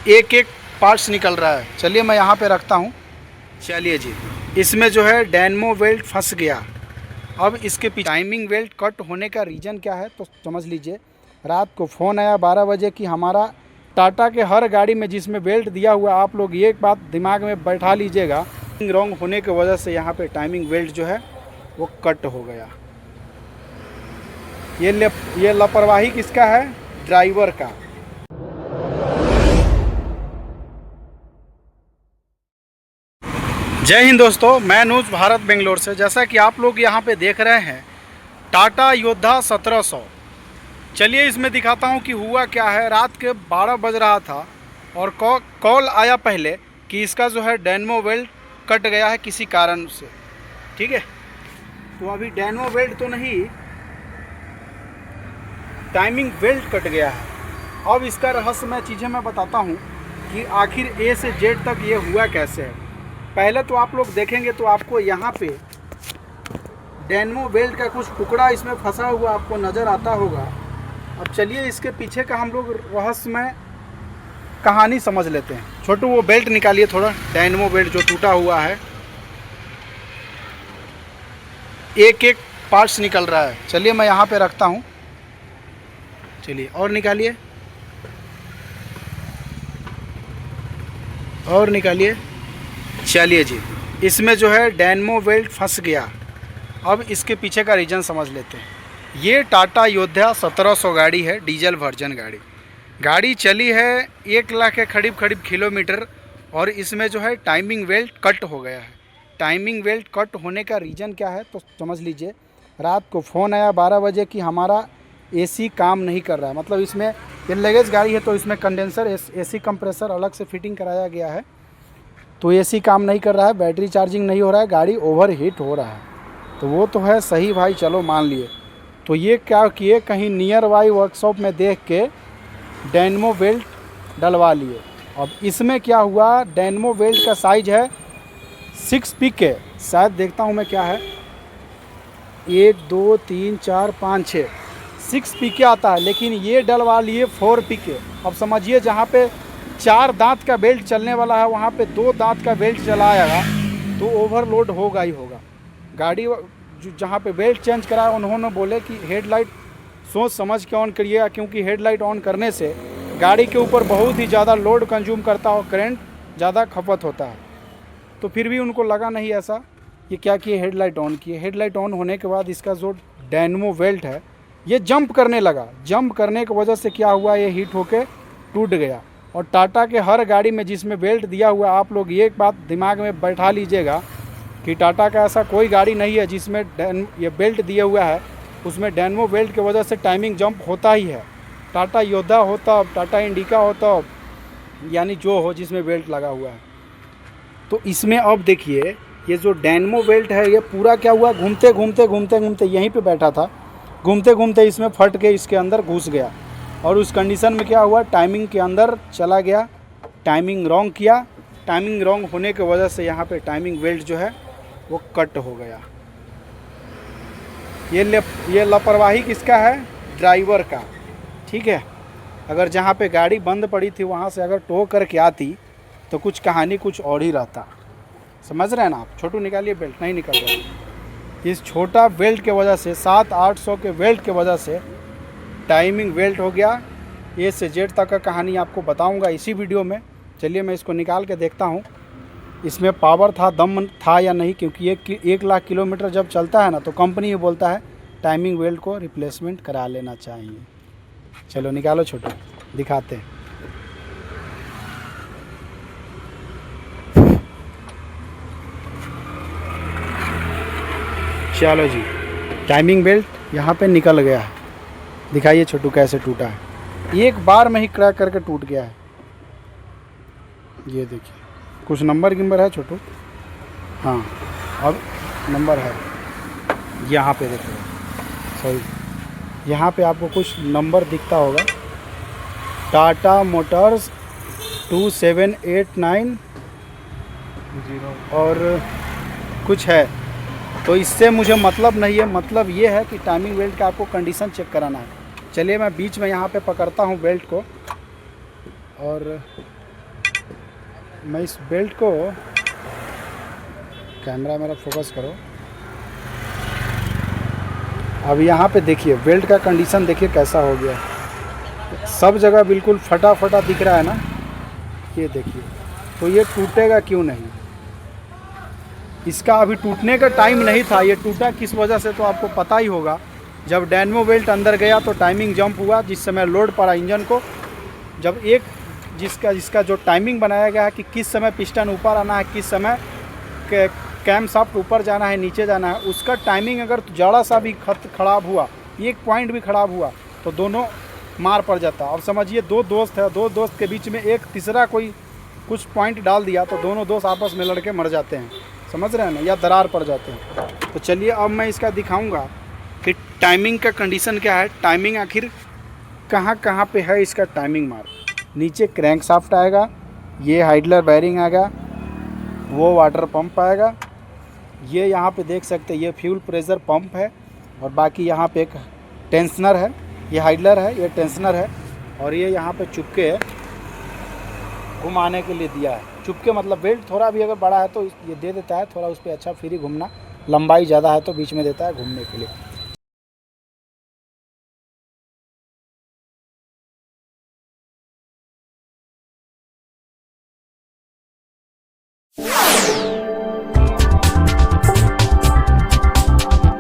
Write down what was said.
एक एक पार्ट्स निकल रहा है। चलिए मैं यहाँ पे रखता हूँ। चलिए जी, इसमें जो है डायनेमो वेल्ट फंस गया। अब इसके पीछे टाइमिंग वेल्ट कट होने का रीज़न क्या है तो समझ लीजिए। रात को फ़ोन आया 12 बजे कि हमारा टाटा के हर गाड़ी में जिसमें बेल्ट दिया हुआ, आप लोग ये एक बात दिमाग में बैठा लीजिएगा, रॉन्ग होने की वजह से यहाँ पे टाइमिंग बेल्ट जो है वो कट हो गया। ये लापरवाही किसका है? ड्राइवर का। जय हिंद दोस्तों, मैं नूज भारत बेंगलोर से। जैसा कि आप लोग यहाँ पे देख रहे हैं टाटा योद्धा 1700। चलिए इसमें दिखाता हूँ कि हुआ क्या है। रात के 12 बज रहा था और कॉल आया पहले कि इसका जो है डायनेमो वेल्ट कट गया है किसी कारण से। ठीक है, तो अभी डायनेमो वेल्ट तो नहीं, टाइमिंग वेल्ट कट गया है। अब इसका रहस्यमय चीज़ें मैं बताता हूँ कि आखिर ए से जेड तक ये हुआ कैसे है। पहले तो आप लोग देखेंगे तो आपको यहाँ पे डायनेमो वेल्ट का कुछ टुकड़ा इसमें फंसा हुआ आपको नज़र आता होगा। अब चलिए इसके पीछे का हम लोग रहस्यमय कहानी समझ लेते हैं। छोटू वो बेल्ट निकालिए थोड़ा, डायनेमो बेल्ट जो टूटा हुआ है, एक एक पार्ट्स निकल रहा है। चलिए मैं यहाँ पे रखता हूँ। चलिए और निकालिए, और निकालिए। चलिए जी, इसमें जो है डायनेमो वेल्ट फंस गया। अब इसके पीछे का रीज़न समझ लेते हैं। ये टाटा योद्धा 1700 गाड़ी है, डीजल वर्जन गाड़ी चली है 1 लाख के करीब किलोमीटर, और इसमें जो है टाइमिंग बेल्ट कट हो गया है। टाइमिंग बेल्ट कट होने का रीज़न क्या है तो समझ लीजिए। रात को फ़ोन आया 12 बजे कि हमारा एसी काम नहीं कर रहा है। मतलब इसमें ये लगेज गाड़ी है तो इसमें कंडेंसर एसी कंप्रेसर अलग से फिटिंग कराया गया है, तो एसी काम नहीं कर रहा है, बैटरी चार्जिंग नहीं हो रहा है, गाड़ी ओवर हीट हो रहा है। तो वो तो है सही भाई, चलो मान लिए। तो ये क्या किए, कहीं नियर बाई वर्कशॉप में देख के डायनेमो बेल्ट डलवा लिए। अब इसमें क्या हुआ, डायनेमो बेल्ट का साइज़ है 6 PK, शायद देखता हूँ मैं क्या है, 1 2 3 4 5 6 PK आता है, लेकिन ये डलवा लिए 4 PK। अब समझिए जहाँ पे 4 दांत का बेल्ट चलने वाला है वहाँ पे 2 दांत का बेल्ट चलाएगा तो ओवरलोड होगा ही होगा। गाड़ी जहाँ पे बेल्ट चेंज कराया उन्होंने बोले कि हेडलाइट सोच समझ के ऑन करिएगा, क्योंकि हेडलाइट ऑन करने से गाड़ी के ऊपर बहुत ही ज़्यादा लोड कंज्यूम करता और करंट ज़्यादा खपत होता है। तो फिर भी उनको लगा नहीं ऐसा, ये क्या किए, हेडलाइट ऑन किए। हेडलाइट ऑन होने के बाद इसका जो डायनेमो बेल्ट है ये जंप करने लगा। जंप करने की वजह से क्या हुआ, ये हीट होके टूट गया। और टाटा के हर गाड़ी में जिसमें बेल्ट दिया हुआ, आप लोग ये एक बात दिमाग में बैठा लीजिएगा कि टाटा का ऐसा कोई गाड़ी नहीं है जिसमें ये बेल्ट दिया हुआ है उसमें डायनेमो बेल्ट की वजह से टाइमिंग जंप होता ही है। टाटा योद्धा हो तब, टाटा इंडिका हो तब, यानी जो हो जिसमें बेल्ट लगा हुआ है। तो इसमें अब देखिए ये जो डायनेमो बेल्ट है ये पूरा क्या हुआ, घूमते घूमते यहीं पे बैठा था, घूमते घूमते इसमें फट के इसके अंदर घुस गया। और उस कंडीशन में क्या हुआ, टाइमिंग के अंदर चला गया, टाइमिंग रॉन्ग किया। टाइमिंग रॉन्ग होने की वजह से यहाँ पे टाइमिंग बेल्ट जो है वो कट हो गया। ये लापरवाही किसका है? ड्राइवर का। ठीक है, अगर जहाँ पे गाड़ी बंद पड़ी थी वहाँ से अगर टो करके आती तो कुछ कहानी कुछ और ही रहता। समझ रहे हैं ना आप? छोटू निकालिए बेल्ट, नहीं निकल रहा। इस छोटा बेल्ट के वजह से 700-800 के बेल्ट के वजह से टाइमिंग बेल्ट हो गया। ए से जेड तक का कहानी आपको बताऊंगा इसी वीडियो में। चलिए मैं इसको निकाल के देखता हूँ इसमें पावर था, दम था या नहीं, क्योंकि 1 लाख किलोमीटर जब चलता है ना तो कंपनी ही बोलता है टाइमिंग बेल्ट को रिप्लेसमेंट करा लेना चाहिए। चलो निकालो छोटू, दिखाते हैं। चलो जी, टाइमिंग बेल्ट यहाँ पे निकल गया है। दिखाइए छोटू कैसे टूटा है, एक बार में ही क्रैक करके टूट गया है। ये देखिए कुछ नंबर गिम्बर है छोटू, हाँ अब नंबर है यहाँ पे, देखो सॉरी, यहाँ पे आपको कुछ नंबर दिखता होगा, टाटा मोटर्स 2789 और कुछ है। तो इससे मुझे मतलब नहीं है, मतलब ये है कि टाइमिंग बेल्ट का आपको कंडीशन चेक कराना है। चलिए मैं बीच में यहाँ पे पकड़ता हूँ बेल्ट को और मैं इस बेल्ट को, कैमरा मेरा फोकस करो, अब यहाँ पे देखिए बेल्ट का कंडीशन देखिए कैसा हो गया, सब जगह बिल्कुल फटा फटा दिख रहा है ना, ये देखिए। तो ये टूटेगा क्यों नहीं, इसका अभी टूटने का टाइम नहीं था। ये टूटा किस वजह से तो आपको पता ही होगा। जब डायनेमो बेल्ट अंदर गया तो टाइमिंग जंप हुआ, जिस समय लोड पड़ा इंजन को, जब एक जिसका जो टाइमिंग बनाया गया है कि किस समय पिस्टन ऊपर आना है, किस समय कैम शाफ्ट ऊपर जाना है नीचे जाना है, उसका टाइमिंग अगर ज़रा सा भी ख़राब हुआ, एक पॉइंट भी ख़राब हुआ तो दोनों मार पड़ जाता। अब समझिए दो दोस्त है, दो दोस्त के बीच में एक तीसरा कोई कुछ पॉइंट डाल दिया तो दोनों दोस्त आपस में लड़के मर जाते हैं, समझ रहे हैं ना, या दरार पड़ जाते हैं। तो चलिए अब मैं इसका दिखाऊंगा कि टाइमिंग का कंडीशन क्या है, टाइमिंग आखिर कहाँ कहाँ पे है इसका टाइमिंग मार्क। नीचे क्रैंक शाफ्ट आएगा, ये हाइडलर बेयरिंग आएगा, वो वाटर पंप आएगा, ये यहाँ पे देख सकते हैं ये फ्यूल प्रेशर पंप है, और बाकी यहाँ पे एक टेंशनर है, ये हाइडलर है, ये टेंशनर है, और ये यहाँ पे चुपके घुमाने के लिए दिया है। चुपके मतलब बेल्ट थोड़ा भी अगर बड़ा है तो ये दे देता है, थोड़ा उस पर अच्छा फ्री घूमना, लंबाई ज़्यादा है तो बीच में देता है घूमने के लिए।